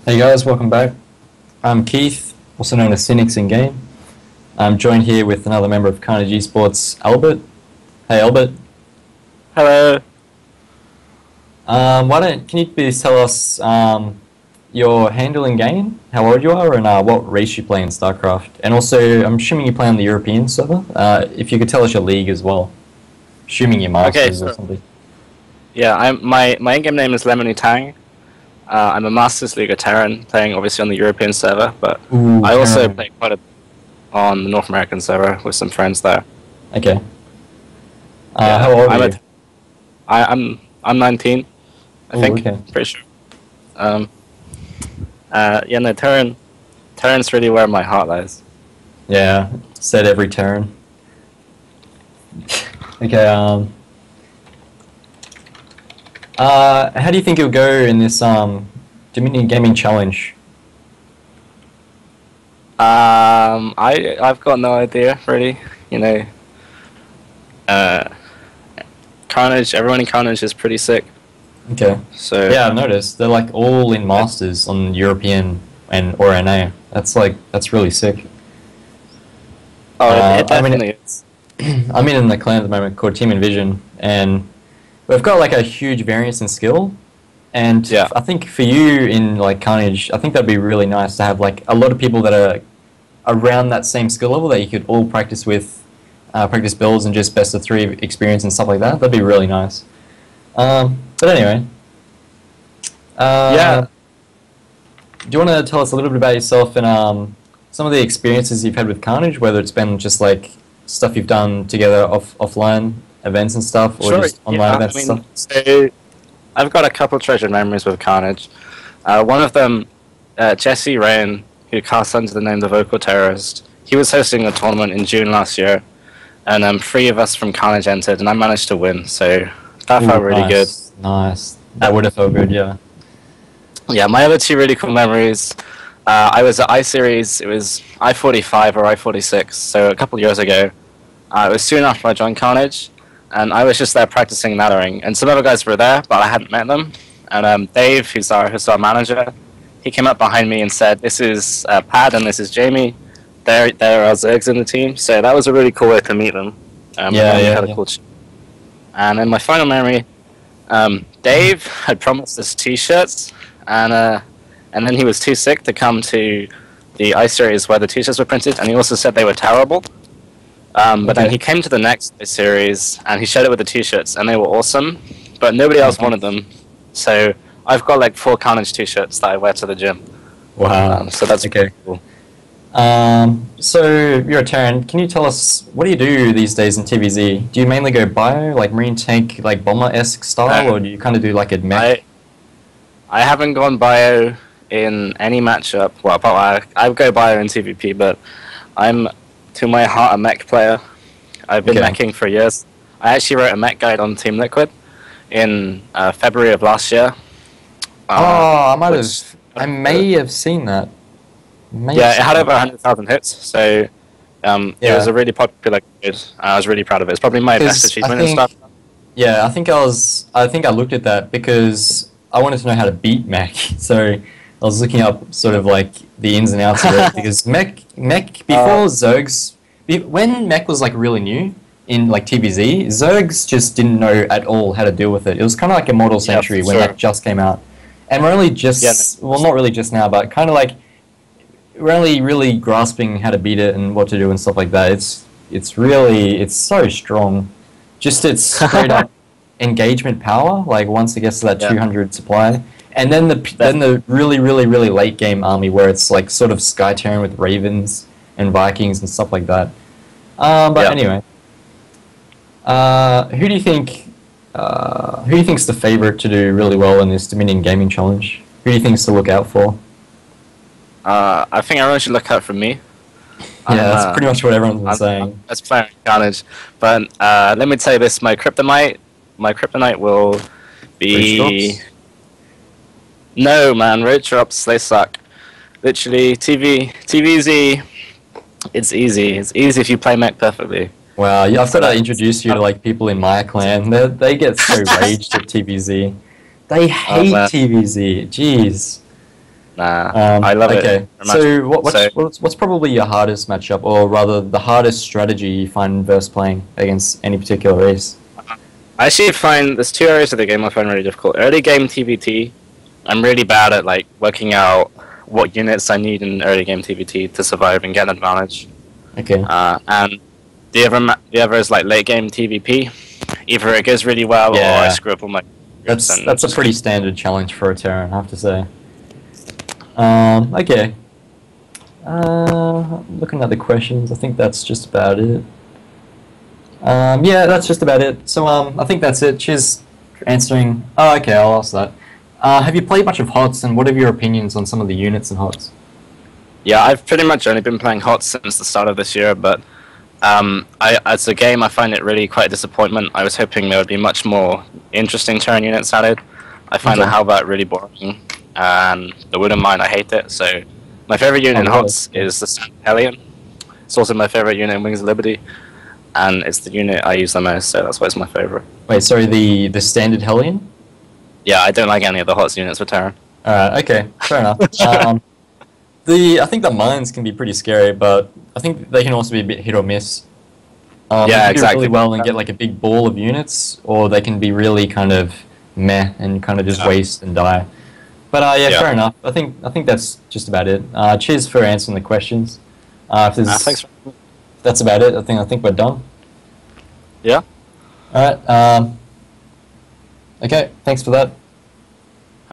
Hey guys, welcome back. I'm Keith, also known as Cynix in game. I'm joined here with another member of Karnage Esports, Albert. Hey Albert. Hello. Can you please tell us your handle in game, how old you are, and what race you play in StarCraft? And also, I'm assuming you play on the European server. If you could tell us your league as well, assuming you're Masters or something. Yeah, my in-game name is LemonyTang. I'm a Masters League Terran, playing obviously on the European server, but I also play quite a on the North American server with some friends there. Okay. How old are you? I'm 19, I think. Okay. Pretty sure. Yeah, no, Terran's really where my heart lies. Yeah, said every Terran. Okay. How do you think it'll go in this Dominion Gaming Challenge? I've got no idea really. You know, Karnage. Everyone in Karnage is pretty sick. Okay. So yeah, I've noticed they're like all in Masters on European or NA. That's really sick. Oh, it definitely is. I'm in the clan at the moment called Team Envision, and we've got like a huge variance in skill. And yeah. I think for you in like Carnage, I think that'd be really nice to have like a lot of people that are around that same skill level that you could all practice with, practice builds and just best of 3 experience and stuff like that. That'd be really nice. But anyway, yeah. Do you want to tell us a little bit about yourself and some of the experiences you've had with Carnage, whether it's been just like stuff you've done together offline events and stuff, or just online events and stuff? So I've got a couple treasured memories with Carnage. One of them, Jesse Rain, who cast under the name The Vocal Terrorist, he was hosting a tournament in June last year, and 3 of us from Carnage entered, and I managed to win, so that felt really good. Nice. That would have felt good, yeah. Yeah, my other 2 really cool memories, I was at I-Series, it was I-45 or I-46, so a couple years ago. It was soon after I joined Carnage, and I was just there practicing Mattering, and some other guys were there, but I hadn't met them. And Dave, who's our manager, he came up behind me and said, "This is Pad and this is Jamie. There are Zergs in the team." So that was a really cool way to meet them. Cool chat. And then my final memory, Dave had promised us T-shirts, and then he was too sick to come to the I-Series where the T-shirts were printed, and he also said they were terrible. But then he came to the next series and he showed it with the T-shirts, and they were awesome, but nobody else wanted them. So I've got like 4 Carnage T-shirts that I wear to the gym. Wow. So that's okay. Cool. So you're a Terran. Can you tell us what do you do these days in TVZ? Do you mainly go bio, like Marine Tank, like Bomber-esque style, or do you kind of do like a mech? I haven't gone bio in any matchup. Well, I go bio in TVP, but I'm to my heart a mech player. I've been meching for years. I actually wrote a mech guide on Team Liquid in February of last year. I may have seen that. It had over 100,000 hits, so it was a really popular guide. I was really proud of it. It's probably my best achievement and stuff. Yeah, I think I looked at that because I wanted to know how to beat mech. So I was looking up sort of like the ins and outs of it because mech before Zergs, when mech was like really new in like TVZ, Zergs just didn't know at all how to deal with it. It was kind of like Immortal Century when mech just came out, and we're only just well, not really just now, but kind of like we're only really grasping how to beat it and what to do and stuff like that. It's so strong, just its straight up engagement power. Like once it gets to that 200 supply. And then the really late game army where it's like sort of Sky Terran with Ravens and Vikings and stuff like that. Anyway, who do you think's the favorite to do really well in this Dominion Gaming Challenge? Who do you think's to look out for? I think everyone should look out for me. Yeah, that's pretty much what everyone's been saying. Let's play Carnage, but let me tell you this: my kryptonite will be. No, man, road drops, they suck. Literally, TVZ, it's easy. It's easy if you play mech perfectly. Wow, I've got to introduce you to like people in my clan. They get so raged at TVZ. They hate TVZ. Jeez. Nah, I love okay. it. So what's probably your hardest matchup, or rather the hardest strategy you find versus playing against any particular race? I actually find there's two areas of the game I find really difficult. Early game TVT, I'm really bad at like working out what units I need in early game TVT to survive and get an advantage. Okay. And the other is like late game TVP. Either it goes really well or I screw up all my. That's a pretty standard challenge for a Terran, I have to say. Okay. Looking at the questions, I think that's just about it. Yeah, that's just about it. So, I think that's it. Cheers for answering. Oh, okay, I'll ask that. Have you played much of HOTS, and what are your opinions on some of the units in HOTS? Yeah, I've pretty much only been playing HOTS since the start of this year, but as a game, I find it really quite a disappointment. I was hoping there would be much more interesting Terran units added. I find the Halberd really boring, and the Wooden Mine, I hate it. So, my favorite unit in HOTS is the Standard Hellion. It's also my favorite unit in Wings of Liberty, and it's the unit I use the most, so that's why it's my favorite. Wait, sorry, the Standard Hellion? Yeah, I don't like any of the HOTS units for Terran. Alright, okay, fair enough. I think the mines can be pretty scary, but I think they can also be a bit hit or miss. Yeah, they can do exactly. really well and get like a big ball of units, or they can be really kind of meh and kind of just waste and die. But yeah, fair enough. I think that's just about it. Cheers for answering the questions. If thanks. That's about it. I think we're done. Yeah. All right. Okay. Thanks for that.